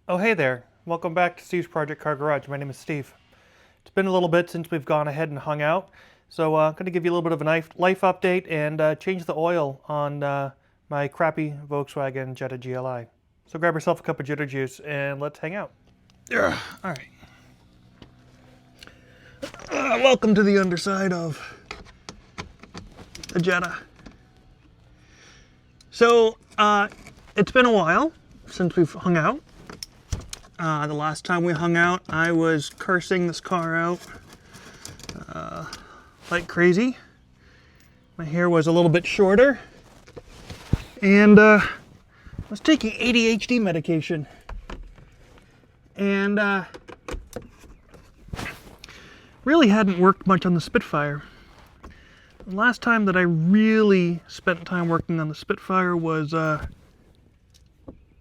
Oh, hey there. Welcome back to Steve's Project Car Garage. My name is Steve. It's been a little bit since we've gone ahead and hung out, so I'm going to give you a little bit of a life update and change the oil on my crappy Volkswagen Jetta GLI. So grab yourself a cup of Jetta juice and let's hang out. All right. Welcome to the underside of the Jetta. So it's been a while since we've hung out. The last time we hung out, I was cursing this car out like crazy. My hair was a little bit shorter, and I was taking ADHD medication. And really hadn't worked much on the Spitfire. The last time that I really spent time working on the Spitfire was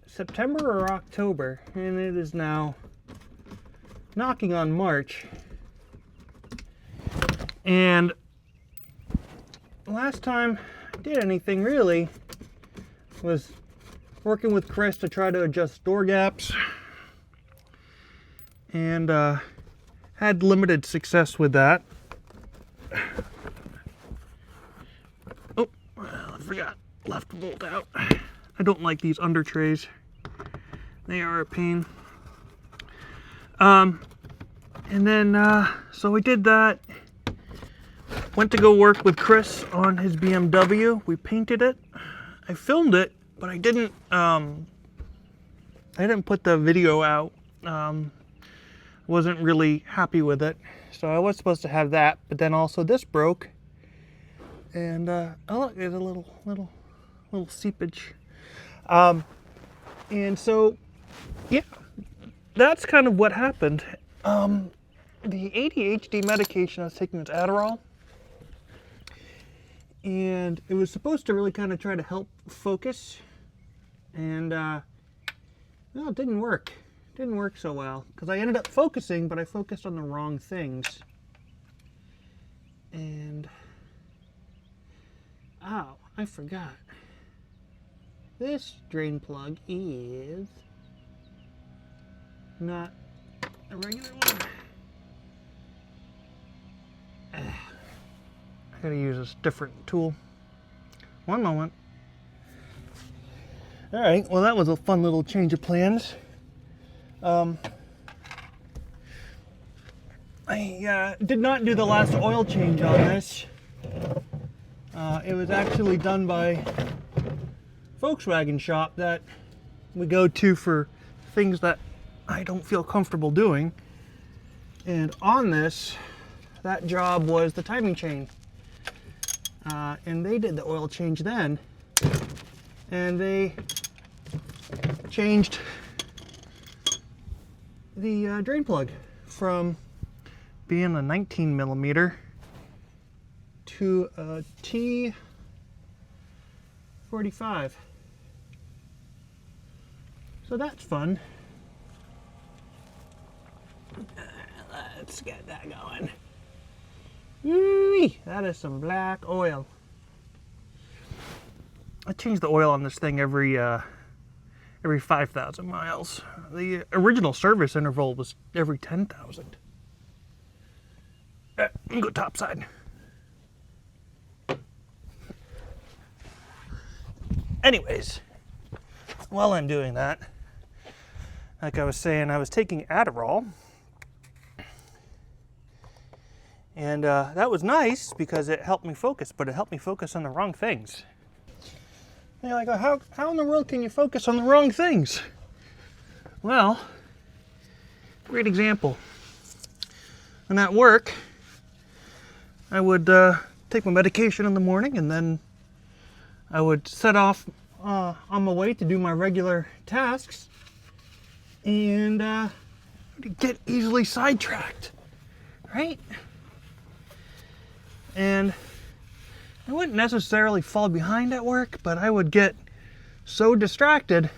September or October, and it is now knocking on March. And last time I did anything really was working with Chris to try to adjust door gaps, and had limited success with that. Oh, I forgot, left bolt out. I don't like these under trays. They are a pain. And then, so we did that. Went to go work with Chris on his BMW. We painted it. I filmed it, but I didn't put the video out. Wasn't really happy with it. So I was supposed to have that, but then also this broke. And, oh look, there's a little seepage. And so, yeah, that's kind of what happened. The ADHD medication I was taking was Adderall, and it was supposed to really kind of try to help focus, and no, it didn't work. It didn't work so well, because I ended up focusing, but I focused on the wrong things. And, oh, I forgot. This drain plug is not a regular one. I gotta use this different tool. One moment. Alright, well that was a fun little change of plans. I did not do the last oil change on this. It was actually done by Volkswagen shop that we go to for things that I don't feel comfortable doing. And on this, that job was the timing chain. And they did the oil change then. And they changed the drain plug from being a 19 millimeter to a T45. So that's fun. Let's get that going. Yee, that is some black oil. I change the oil on this thing every 5,000 miles. The original service interval was every 10,000. Go topside. Anyways, while I'm doing that, like I was saying, I was taking Adderall. And that was nice because it helped me focus, but it helped me focus on the wrong things. And you're like, oh, how in the world can you focus on the wrong things? Well, great example. When at work, I would take my medication in the morning, and then I would set off on my way to do my regular tasks, and get easily sidetracked, right? And I wouldn't necessarily fall behind at work, but I would get so distracted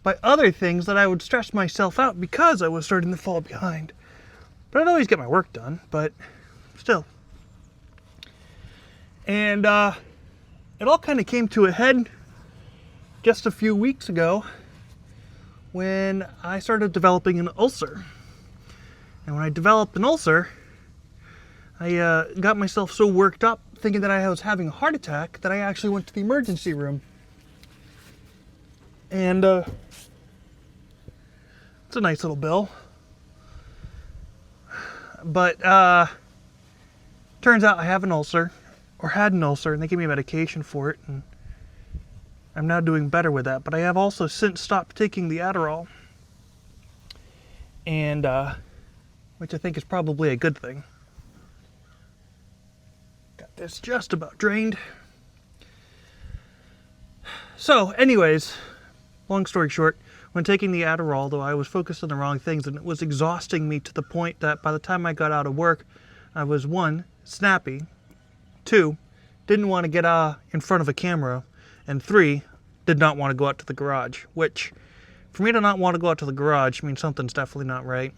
by other things that I would stress myself out because I was starting to fall behind. But I'd always get my work done, but still. And it all kind of came to a head just a few weeks ago when I started developing an ulcer. And when I developed an ulcer, I got myself so worked up thinking that I was having a heart attack that I actually went to the emergency room. And it's a nice little bill. But turns out I have an ulcer, or had an ulcer, and they gave me medication for it, and I'm now doing better with that. But I have also since stopped taking the Adderall, and which I think is probably a good thing. Got this just about drained. So, anyways, long story short, when taking the Adderall, though, I was focused on the wrong things, and it was exhausting me to the point that by the time I got out of work, I was 1, snappy, 2, didn't want to get in front of a camera, and 3, did not want to go out to the garage, which, for me to not want to go out to the garage means something's definitely not right.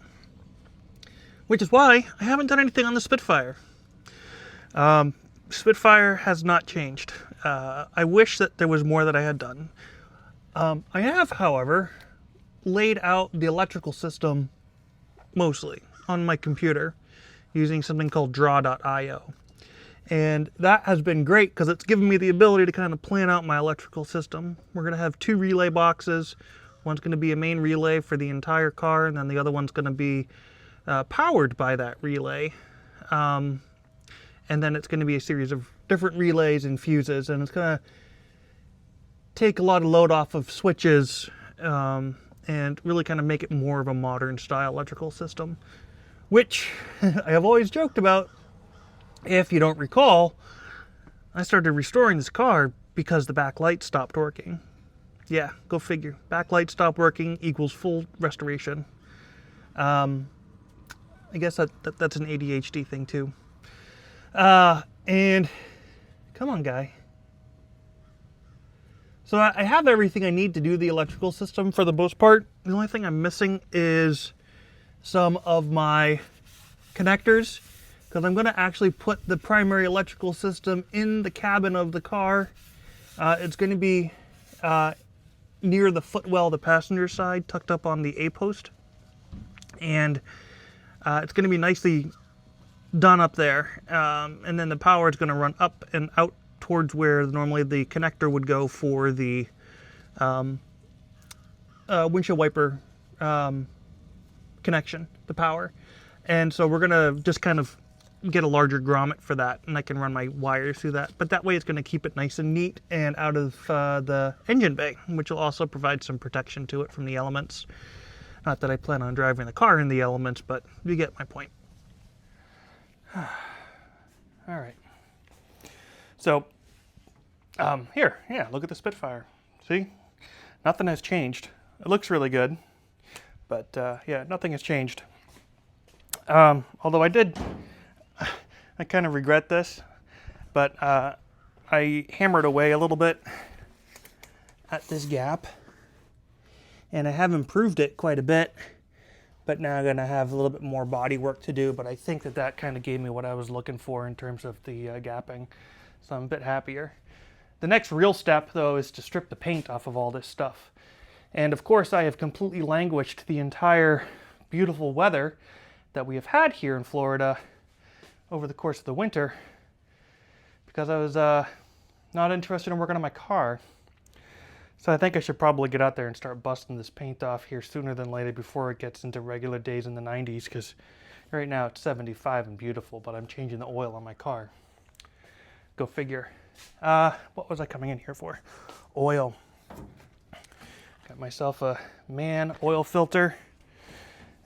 Which is why I haven't done anything on the Spitfire. Spitfire has not changed. I wish that there was more that I had done. I have, however, laid out the electrical system mostly on my computer using something called draw.io. And that has been great because it's given me the ability to kind of plan out my electrical system. We're going to have 2 relay boxes. One's going to be a main relay for the entire car, and then the other one's going to be powered by that relay. And then it's going to be a series of different relays and fuses, and it's going to take a lot of load off of switches and really kind of make it more of a modern style electrical system, which I have always joked about. If you don't recall, I started restoring this car because the back light stopped working. Yeah, go figure. Back light stopped working equals full restoration. I guess that's an ADHD thing too. And come on, guy. So I have everything I need to do the electrical system for the most part. The only thing I'm missing is some of my connectors, because I'm going to actually put the primary electrical system in the cabin of the car. It's going to be near the footwell, the passenger side, tucked up on the A-post. And it's going to be nicely done up there. And then the power is going to run up and out towards where normally the connector would go for the windshield wiper connection, the power. And so we're going to just kind of get a larger grommet for that, and I can run my wires through that. But that way it's going to keep it nice and neat and out of the engine bay, which will also provide some protection to it from the elements. Not that I plan on driving the car in the elements, but you get my point. All right. So, here, yeah, look at the Spitfire. See? Nothing has changed. It looks really good, but yeah, nothing has changed. Although I kind of regret this, but I hammered away a little bit at this gap, and I have improved it quite a bit, but now I'm going to have a little bit more body work to do, but I think that kind of gave me what I was looking for in terms of the gapping, so I'm a bit happier. The next real step, though, is to strip the paint off of all this stuff. And of course, I have completely languished the entire beautiful weather that we have had here in Florida over the course of the winter because I was not interested in working on my car. So I think I should probably get out there and start busting this paint off here sooner than later before it gets into regular days in the 90s, because right now it's 75 and beautiful, but I'm changing the oil on my car. Go figure. What was I coming in here for? Oil. Got myself a MAN oil filter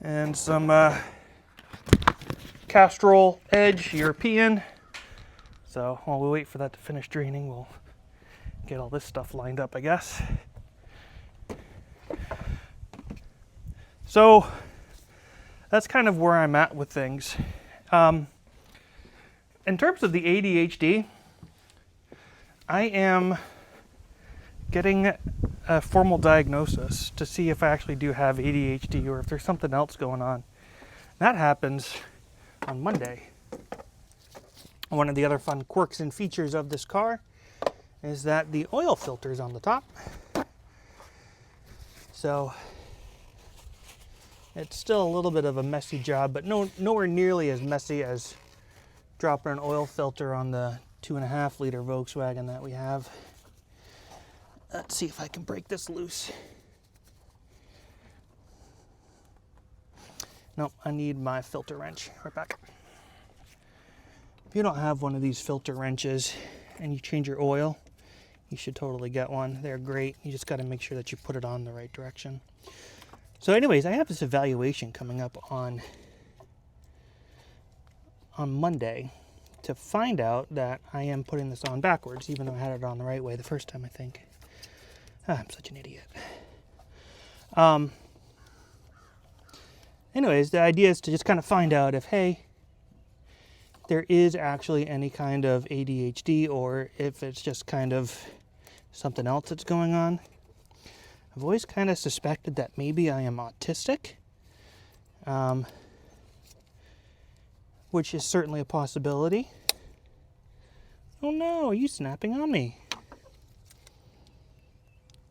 and some Castrol Edge European. So while we wait for that to finish draining, we'll get all this stuff lined up, I guess. So that's kind of where I'm at with things. In terms of the ADHD, I am getting a formal diagnosis to see if I actually do have ADHD or if there's something else going on. That happens on Monday. One of the other fun quirks and features of this car is that the oil filter is on the top. So It's still a little bit of a messy job, but nowhere nearly as messy as dropping an oil filter on the 2.5 liter Volkswagen that we have. Let's see if I can break this loose. Nope, I need my filter wrench. Right back. If you don't have one of these filter wrenches and you change your oil, you should totally get one. They're great. You just got to make sure that you put it on the right direction. So anyways, I have this evaluation coming up on Monday to find out that I am putting this on backwards, even though I had it on the right way the first time, I think. I'm such an idiot. Anyways, the idea is to just kind of find out if, hey, there is actually any kind of ADHD or if it's just kind of something else that's going on. I've always kind of suspected that maybe I am autistic, which is certainly a possibility. Oh no, are you snapping on me?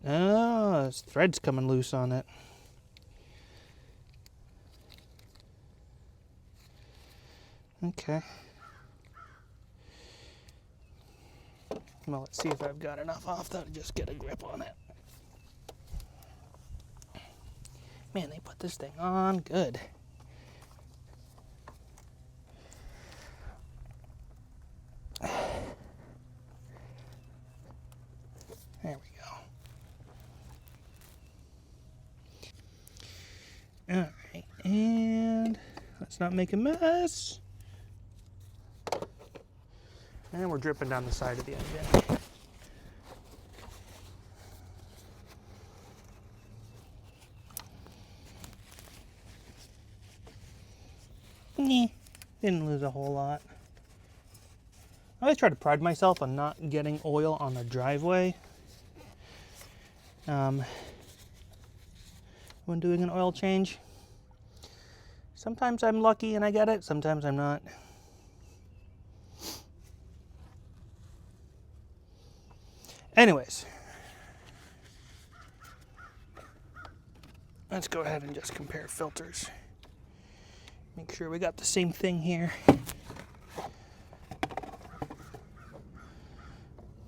Oh, this thread's coming loose on it. Okay. Well, let's see if I've got enough off to just get a grip on it. Man, they put this thing on good. There we go. All right, and let's not make a mess. And we're dripping down the side of the engine. Didn't lose a whole lot. I always try to pride myself on not getting oil on the driveway when doing an oil change. Sometimes I'm lucky and I get it, sometimes I'm not. Anyways, let's go ahead and just compare filters. Make sure we got the same thing here.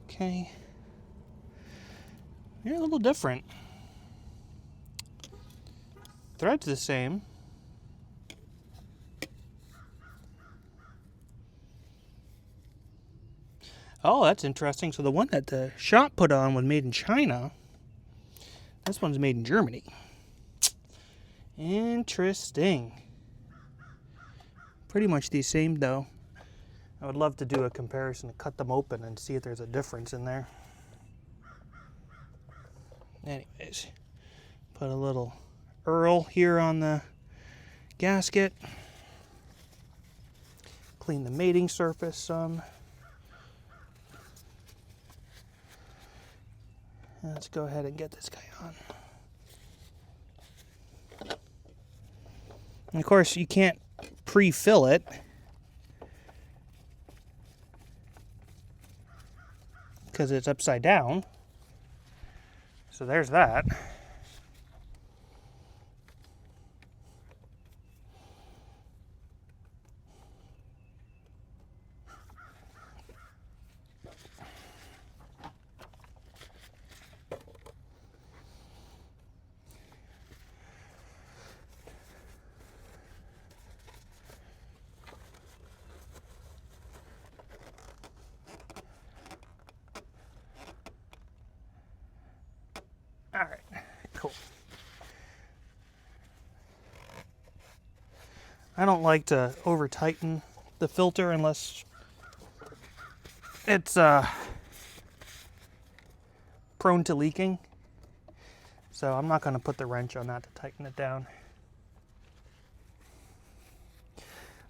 Okay. You're a little different. Thread's the same. Oh, that's interesting. So the one that the shop put on was made in China. This one's made in Germany. Interesting. Pretty much the same though. I would love to do a comparison, cut them open and see if there's a difference in there. Anyways, put a little Earl here on the gasket. Clean the mating surface some. Let's go ahead and get this guy on. And of course, you can't pre-fill it. Because it's upside down. So there's that. All right, cool. I don't like to over tighten the filter unless it's prone to leaking. So I'm not going to put the wrench on that to tighten it down.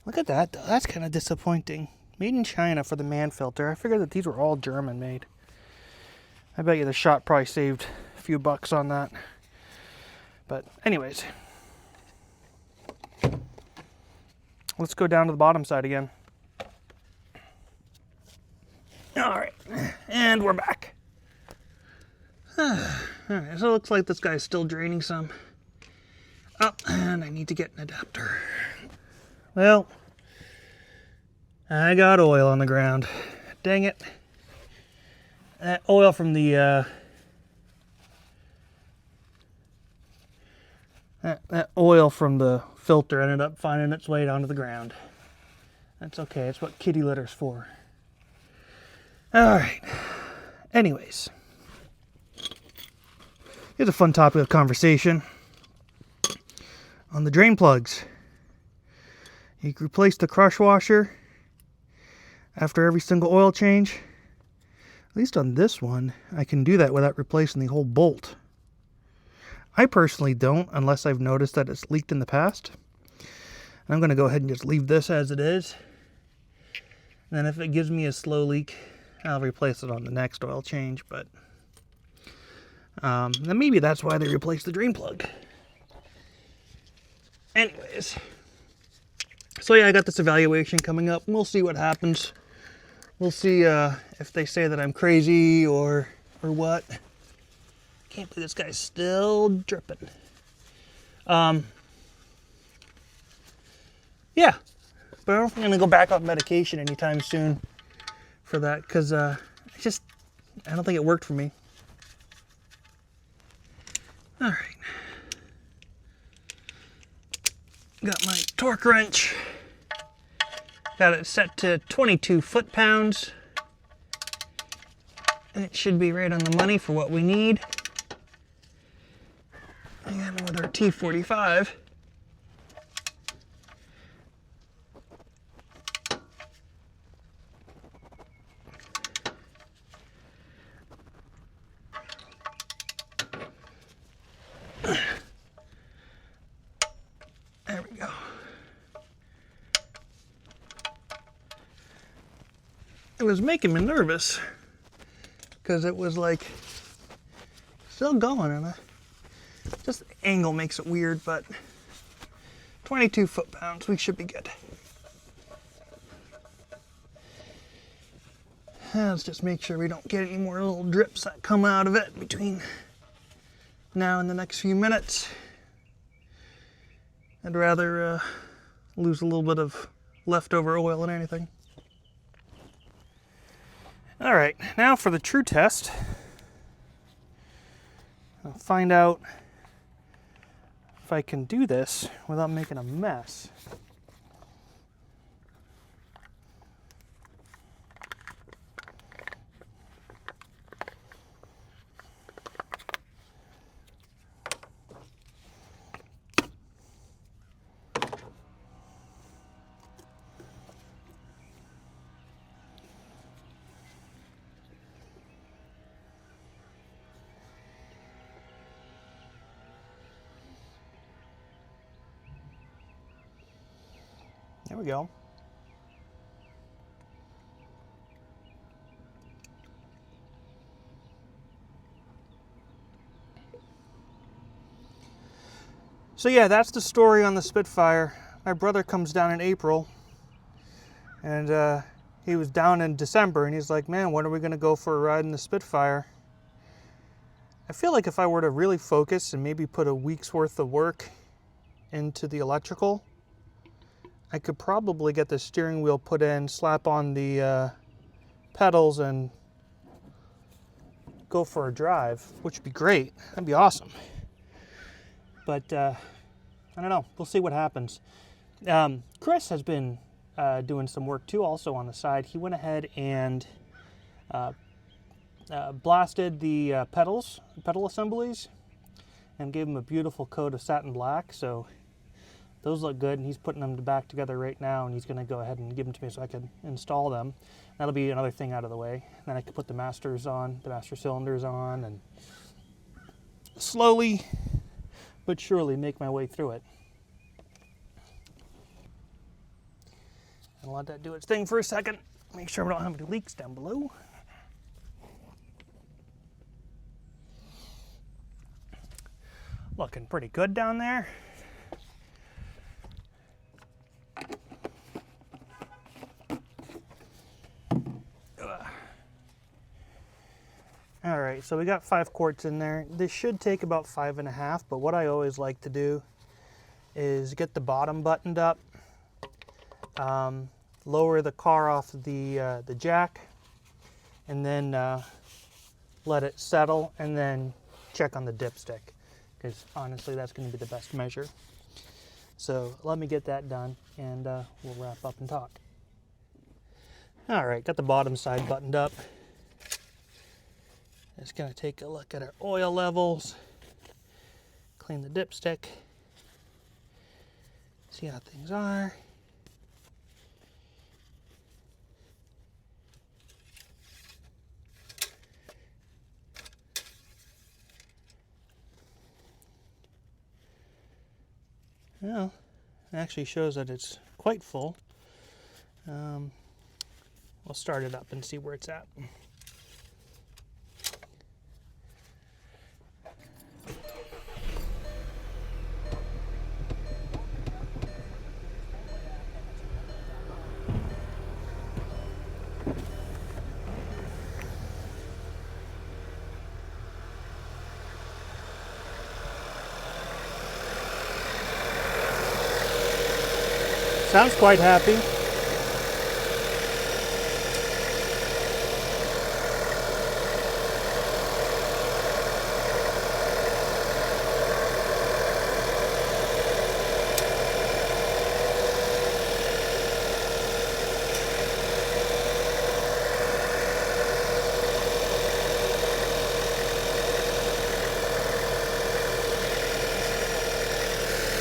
Look at that though, that's kind of disappointing. Made in China for the man filter. I figured that these were all German made. I bet you the shop probably saved a few bucks on that. But anyways, let's go down to the bottom side again. All right, and we're back. All right, so it looks like this guy's still draining some. Oh, and I need to get an adapter. Well, I got oil on the ground. Dang it. That oil from the that oil from the filter ended up finding its way down to the ground. That's okay. It's what kitty litter's for. All right. Anyways, here's a fun topic of conversation on the drain plugs. You can replace the crush washer after every single oil change. At least on this one, I can do that without replacing the whole bolt. I personally don't, unless I've noticed that it's leaked in the past. And I'm going to go ahead and just leave this as it is. And then if it gives me a slow leak, I'll replace it on the next oil change. But then maybe that's why they replaced the drain plug. Anyways, so yeah, I got this evaluation coming up, and we'll see what happens. We'll see if they say that I'm crazy or what. Can't believe this guy's still dripping. Yeah, but I don't think I'm gonna go back off medication anytime soon for that, because I don't think it worked for me. All right. Got my torque wrench. Got it set to 22 foot-pounds. And it should be right on the money for what we need. Again, with our T45. There we go. It was making me nervous because it was like still going, and just the angle makes it weird, but 22 foot-pounds, we should be good. Let's just make sure we don't get any more little drips that come out of it between now and the next few minutes. I'd rather lose a little bit of leftover oil than anything. All right, now for the true test. I'll find out if I can do this without making a mess. There we go. So yeah, that's the story on the Spitfire. My brother comes down in April, and he was down in December, and he's like, man, when are we going to go for a ride in the Spitfire? I feel like if I were to really focus and maybe put a week's worth of work into the electrical, I could probably get the steering wheel put in, slap on the pedals, and go for a drive, which would be great. That'd be awesome. But I don't know. We'll see what happens. Chris has been doing some work too, also on the side. He went ahead and blasted the pedal assemblies, and gave them a beautiful coat of satin black. So those look good, and he's putting them back together right now, and he's going to go ahead and give them to me so I can install them. That'll be another thing out of the way. Then I can put the master cylinders on, and slowly but surely make my way through it. And let that do its thing for a second. Make sure we don't have any leaks down below. Looking pretty good down there. All right, so we got 5 quarts in there. This should take about 5.5, but what I always like to do is get the bottom buttoned up, lower the car off the jack, and then let it settle, and then check on the dipstick, because honestly that's going to be the best measure. So let me get that done, and we'll wrap up and talk. All right, got the bottom side buttoned up. Just going to take a look at our oil levels, clean the dipstick, see how things are. Well, it actually shows that it's quite full. We'll start it up and see where it's at. Sounds quite happy.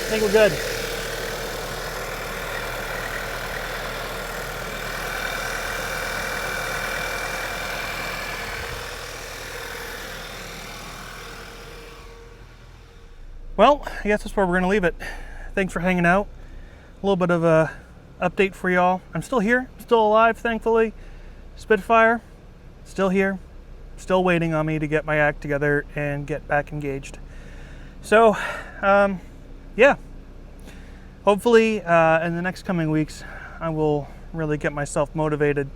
I think we're good. Well, I guess that's where we're going to leave it. Thanks for hanging out. A little bit of a update for y'all. I'm still here, still alive, thankfully. Spitfire, still here, still waiting on me to get my act together and get back engaged. So, yeah. Hopefully, in the next coming weeks, I will really get myself motivated.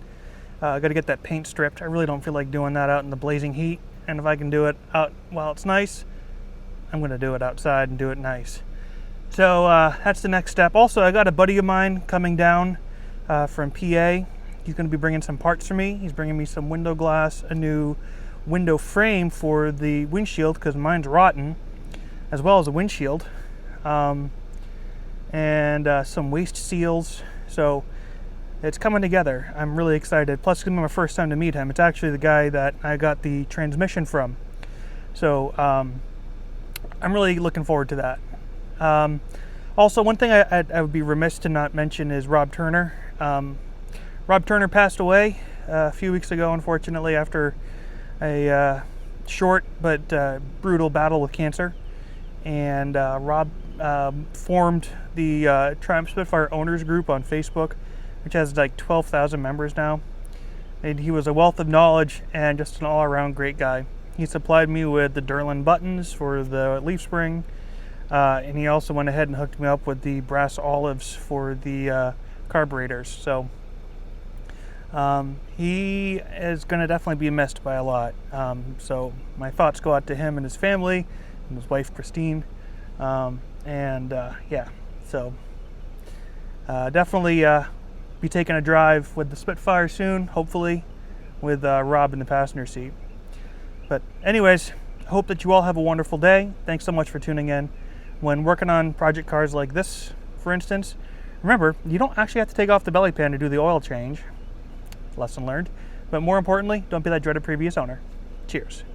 I got to get that paint stripped. I really don't feel like doing that out in the blazing heat. And if I can do it out while it's nice, I'm going to do it outside and do it nice. So that's the next step. Also, I got a buddy of mine coming down from PA. He's going to be bringing some parts for me. He's bringing me some window glass, a new window frame for the windshield because mine's rotten, as well as a windshield, and some waste seals. So it's coming together. I'm really excited. Plus, it's going to be my first time to meet him. It's actually the guy that I got the transmission from. So I'm really looking forward to that. Also, one thing I would be remiss to not mention is Rob Turner. Rob Turner passed away a few weeks ago, unfortunately, after a short but brutal battle with cancer. And Rob formed the Triumph Spitfire Owners Group on Facebook, which has like 12,000 members now. And he was a wealth of knowledge and just an all-around great guy. He supplied me with the Derlin buttons for the leaf spring, and he also went ahead and hooked me up with the brass olives for the carburetors. So he is going to definitely be missed by a lot. So my thoughts go out to him and his family and his wife Christine. Yeah, so definitely be taking a drive with the Spitfire soon, hopefully, with Rob in the passenger seat. But anyways, I hope that you all have a wonderful day. Thanks so much for tuning in. When working on project cars like this, for instance, remember, you don't actually have to take off the belly pan to do the oil change. Lesson learned. But more importantly, don't be that dreaded previous owner. Cheers.